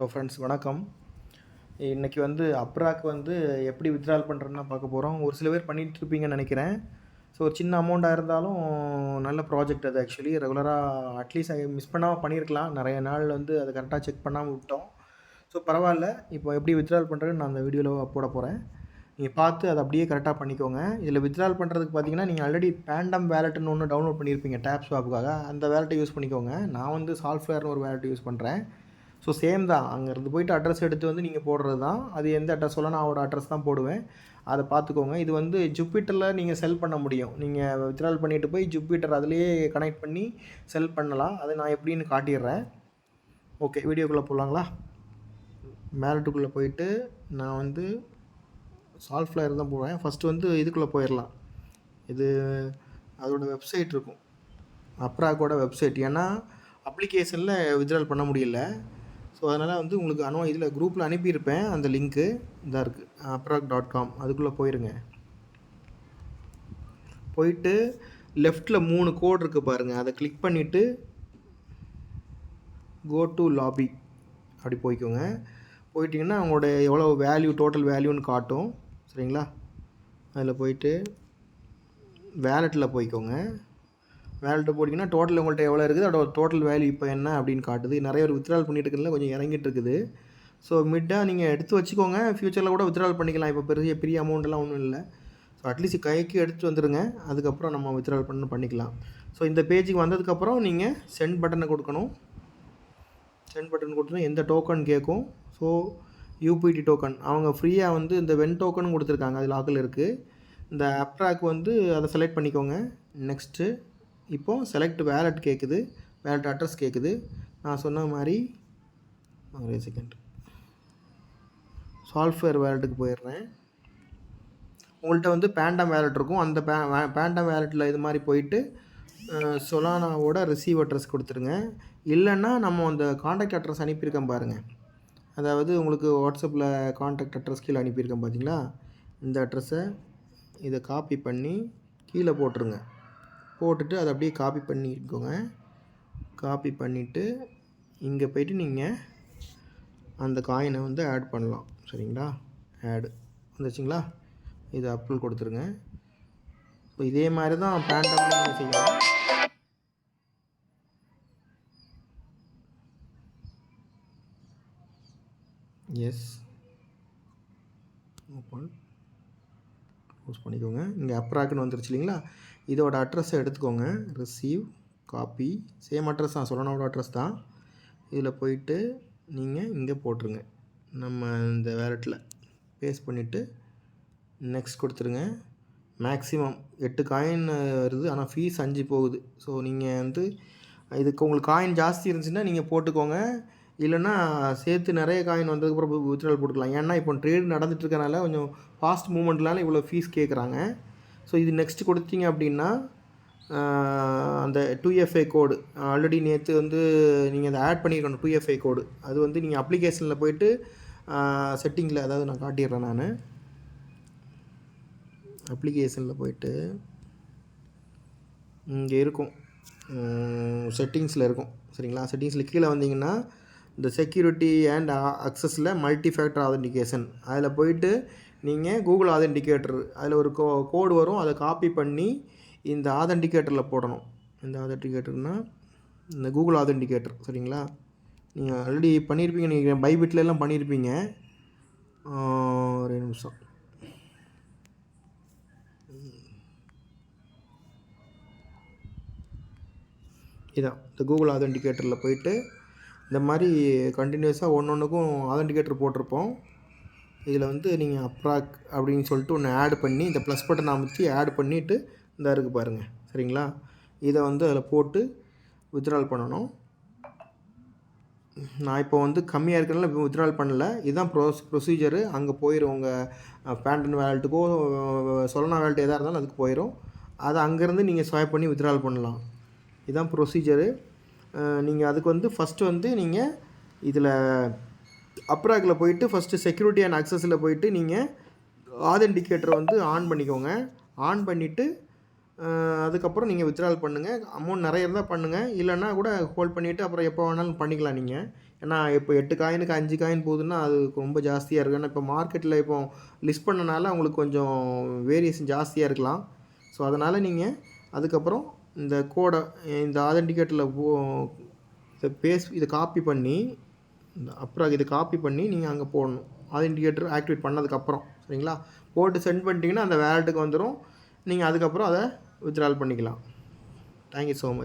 Friends வணக்கம். இன்றைக்கி அப்ராக் எப்படி வித்ட்ரால் பண்ணுறதுன்னு தான் பார்க்க போகிறோம். ஒரு சில பேர் பண்ணிகிட்ருப்பீங்கன்னு நினைக்கிறேன். ஸோ ஒரு சின்ன அமௌண்ட்டாக இருந்தாலும் நல்ல ப்ராஜெக்ட் அது. ஆக்சுவலி ரெகுலராக அட்லீஸ்ட் மிஸ் பண்ணாமல் பண்ணியிருக்கலாம். நிறைய நாள் அதை கரெக்டாக செக் பண்ணாமல் விட்டோம். ஸோ பரவாயில்ல. இப்போ எப்படி வித்ட்ரால் பண்ணுறதுன்னு நான் அந்த வீடியோவில் போட போகிறேன். நீங்கள் பார்த்து அதை அப்படியே கரெக்டாக பண்ணிக்கோங்க. இதில் வித்ட்ரால் பண்ணுறதுக்கு பார்த்தீங்கன்னா, நீங்கள் ஆல்ரெடி பேண்டம் வேலெட்னு ஒன்று டவுன்லோட் பண்ணியிருப்பீங்க டேப் ஸ்வாப்புக்காக. அந்த வேலெட்டை யூஸ் பண்ணிக்கோங்க. நான் சால்ஃப்வேர்னு ஒரு வேலெட் யூஸ் பண்ணுறேன். ஸோ சேம் தான். அங்கேருந்து போய்ட்டு அட்ரஸ் எடுத்து நீங்கள் போடுறது தான். அது எந்த அட்ரஸ் சொல்ல நான் அவரோட அட்ரஸ் தான் போடுவேன். அதை பார்த்துக்கோங்க. இது ஜூபிட்டரில் நீங்கள் செல் பண்ண முடியும். நீங்கள் வித்ட்ரால் பண்ணிவிட்டு போய் ஜூபிட்டர் அதிலேயே கனெக்ட் பண்ணி செல் பண்ணலாம். அது நான் எப்படின்னு காட்டிடுறேன். ஓகே, வீடியோக்குள்ளே போகலாங்களா? மேலட்டுக்குள்ளே போயிட்டு நான் சால்ஃப்வேர் தான் போடுவேன். ஃபஸ்ட்டு இதுக்குள்ளே போயிடலாம். இது அதோடய வெப்சைட் இருக்கும், அப்ராக்கோட வெப்சைட். ஏன்னா அப்ளிகேஷனில் வித்ட்ரால் பண்ண முடியல. ஸோ அதனால் உங்களுக்கு இதில் குரூப்பில் அனுப்பியிருப்பேன். அந்த லிங்க்கு இதாக இருக்குது, aprak.com. அதுக்குள்ளே போயிருங்க. போயிட்டு லெஃப்ட்டில் 3 கோடு இருக்குது பாருங்கள். அதை கிளிக் பண்ணிவிட்டு கோ டு லாபி அப்படி போய்க்கோங்க. போயிட்டிங்கன்னா அவங்களோட எவ்வளோ வேல்யூ, டோட்டல் வேல்யூன்னு காட்டும். சரிங்களா? அதில் போயிட்டு வேலெட்டில் போய்க்கோங்க. வேலெட்டை போட்டிங்கன்னா டோட்டல் உங்கள்கிட்ட எவ்வளோ இருக்குது, அதோட டோட்டல் வேல்யூ இப்போ என்ன அப்படின்னு காட்டுது. நிறைய பேர் வித்ட்ரால் பண்ணிட்டு இருக்கிறதுல கொஞ்சம் இறங்கிட்டு இருக்குது. ஸோ மிட்டாக நீங்கள் எடுத்து வச்சுக்கோங்க. ஃப்யூச்சரில் கூட வித்ட்ரால் பண்ணிக்கலாம். இப்போ பெரிய அமௌண்ட்டெல்லாம் ஒன்றும் இல்லை. ஸோ அட்லீஸ்ட் கைக்கு எடுத்துகிட்டு வந்துடுங்க. அதுக்கப்புறம் நம்ம வித்ட்ரால் பண்ணிக்கலாம். ஸோ இந்த பேஜுக்கு வந்ததுக்கப்புறம் நீங்கள் சென்ட் பட்டனை கொடுக்கணும். சென்ட் பட்டன் கொடுத்தா எந்த டோக்கன் கேட்கும். ஸோ யூபிடி டோக்கன் அவங்க ஃப்ரீயாக இந்த வென் டோக்கன் கொடுத்துருக்காங்க. அது லாக்கில் இருக்குது. இந்த அப்ராக் அதை செலக்ட் பண்ணிக்கோங்க. நெக்ஸ்ட்டு இப்போது செலக்ட் வேலெட் கேட்குது, வேலெட் அட்ரஸ் கேட்குது. நான் சொன்ன மாதிரி ஒரே செகண்ட் சால்ஃப்வேர் வேலெட்டுக்கு போயிடுறேன். உங்கள்கிட்ட பேண்டம் வேலெட் இருக்கும். அந்த பேண்டம் வேலெட்டில் இது மாதிரி போயிட்டு சொலானாவோட ரிசீவ் அட்ரஸ் கொடுத்துருங்க. இல்லைன்னா நம்ம அந்த காண்டாக்ட் அட்ரஸ் அனுப்பியிருக்கேன் பாருங்கள். அதாவது உங்களுக்கு வாட்ஸ்அப்பில் காண்டாக்ட் அட்ரஸ் கீழே அனுப்பியிருக்கேன் பார்த்தீங்களா? இந்த அட்ரஸை இதை காப்பி பண்ணி கீழே போட்டுருங்க. போட்டுட்டு அதை அப்படியே காப்பி பண்ணிக்கோங்க. காப்பி பண்ணிவிட்டு இங்கே போய்ட்டு நீங்கள் அந்த காயினை ஆட் பண்ணலாம். சரிங்களா? ஆடு வந்துச்சுங்களா? இது அப்ரூவல் கொடுத்துருங்க. ஸோ இதே மாதிரி தான் பேண்டம் நீங்கள் செய்யணும். எஸ், ஓப்பன் யூஸ் பண்ணிக்கோங்க. இங்கே அப்ராக்னு வந்துருச்சு இல்லைங்களா? இதோட அட்ரஸை எடுத்துக்கோங்க. ரிசீவ் காப்பி சேம் அட்ரஸ் தான், சொல்லனோட அட்ரஸ் தான். இதில் போயிட்டு நீங்கள் இங்கே போட்டுருங்க. நம்ம இந்த வேலெட்டில் பேஸ்ட் பண்ணிவிட்டு நெக்ஸ்ட் கொடுத்துருங்க. மேக்ஸிமம் 8 காயின் வருது. ஆனால் ஃபீஸ் 5 போகுது. ஸோ நீங்கள் இதுக்கு உங்களுக்கு காயின் ஜாஸ்தி இருந்துச்சுன்னா நீங்கள் போட்டுக்கோங்க. இல்லைன்னா சேர்த்து நிறைய காயின் வந்ததுக்கப்புறம் வித்ட்ரால் போட்டுக்கலாம். ஏன்னா இப்போ ட்ரேட் நடந்துகிட்ருக்கனால கொஞ்சம் ஃபாஸ்ட் மூமெண்ட்னால இவ்வளோ ஃபீஸ் கேட்குறாங்க. ஸோ இது நெக்ஸ்ட் கொடுத்தீங்க அப்படின்னா அந்த 2FA கோடு ஆல்ரெடி நேற்று நீங்கள் அதை ஆட் பண்ணியிருக்கணும். 2FA கோடு அது நீங்கள் அப்ளிகேஷனில் போய்ட்டு செட்டிங்கில், அதாவது நான் காட்டிடுறேன். நான் அப்ளிகேஷனில் போய்ட்டு இங்கே இருக்கும், செட்டிங்ஸில் இருக்கும். சரிங்களா? செட்டிங்ஸில் கீழே வந்தீங்கன்னா இந்த செக்யூரிட்டி அண்ட் அக்சஸில் மல்டி ஃபேக்டர் ஆதென்டிகேஷன் அதில் போயிட்டு நீங்கள் கூகுள் ஆதென்டிகேட்டர் அதில் ஒரு கோடு வரும். அதை காப்பி பண்ணி இந்த ஆதென்டிகேட்டரில் போடணும். இந்த ஆதென்டிகேட்டர்னால் இந்த கூகுள் ஆதென்டிகேட்டர். சரிங்களா? நீங்கள் ஆல்ரெடி பண்ணியிருப்பீங்க. நீங்கள் பைபிட்லாம் பண்ணியிருப்பீங்க. ஒரு நிமிஷம். இதான் இந்த கூகுள் ஆதென்டிகேட்டரில் போயிட்டு இந்த மாதிரி கண்டினியூஸாக ஒன்றுக்கும் ஆதென்டிகேட்டர் போட்டிருப்போம். இதில் நீங்கள் அப்ராக் அப்படின்னு சொல்லிட்டு ஒன்று ஆட் பண்ணி இந்த ப்ளஸ் பட்டன் அமைச்சி ஆட் பண்ணிவிட்டு இந்த இருக்குது பாருங்கள். சரிங்களா? இதை அதில் போட்டு வித்ட்ரால் பண்ணணும். நான் இப்போ கம்மியாக இருக்கிறனால இப்போ வித்ட்ரால் பண்ணலை. இதுதான் ப்ரொசீஜரு. அங்கே போயிடும். உங்கள் பேண்டன் வேலெட்டுக்கோ சொலனா வேலெட் எதாக இருந்தாலும் அதுக்கு போயிடும். அதை அங்கேருந்து நீங்கள் ஸ்வைப் பண்ணி வித்ட்ரால் பண்ணலாம். இதுதான் ப்ரொசீஜரு. நீங்கள் அதுக்கு ஃபஸ்ட்டு நீங்கள் இதில் அப்ராக்கில் போயிட்டு ஃபஸ்ட்டு செக்யூரிட்டி அண்ட் அக்சஸில் போயிட்டு நீங்கள் ஆதென்டிகேட்டரை ஆன் பண்ணிக்கோங்க. ஆன் பண்ணிவிட்டு அதுக்கப்புறம் நீங்கள் வித்ட்ரால் பண்ணுங்கள். அமௌண்ட் நிறைய இருந்தால் பண்ணுங்கள். இல்லைன்னா கூட ஹோல்ட் பண்ணிவிட்டு அப்புறம் எப்போ வேணாலும் பண்ணிக்கலாம் நீங்கள். ஏன்னா இப்போ 8 காயினுக்கு 5 காயின் போகுதுன்னா அது ரொம்ப ஜாஸ்தியாக இருக்கும். ஏன்னா இப்போ மார்க்கெட்டில் இப்போ லிஸ்ட் பண்ணனால உங்களுக்கு கொஞ்சம் வேரியேஷன் ஜாஸ்தியாக இருக்கலாம். ஸோ அதனால் நீங்கள் அதுக்கப்புறம் இந்த கோடை இந்த ஆதென்டிகேட்டரில் இதை காப்பி பண்ணி அப்புறம் இதை காப்பி பண்ணி நீங்கள் அங்கே போடணும். ஆதென்டிகேட்டர் ஆக்டிவேட் பண்ணதுக்கப்புறம் சரிங்களா, போட்டு சென்ட் பண்ணிட்டீங்கன்னா அந்த வேலெட்டுக்கு வந்துடும். நீங்கள் அதுக்கப்புறம் அதை வித்ட்ரால் பண்ணிக்கலாம். Thank you so much.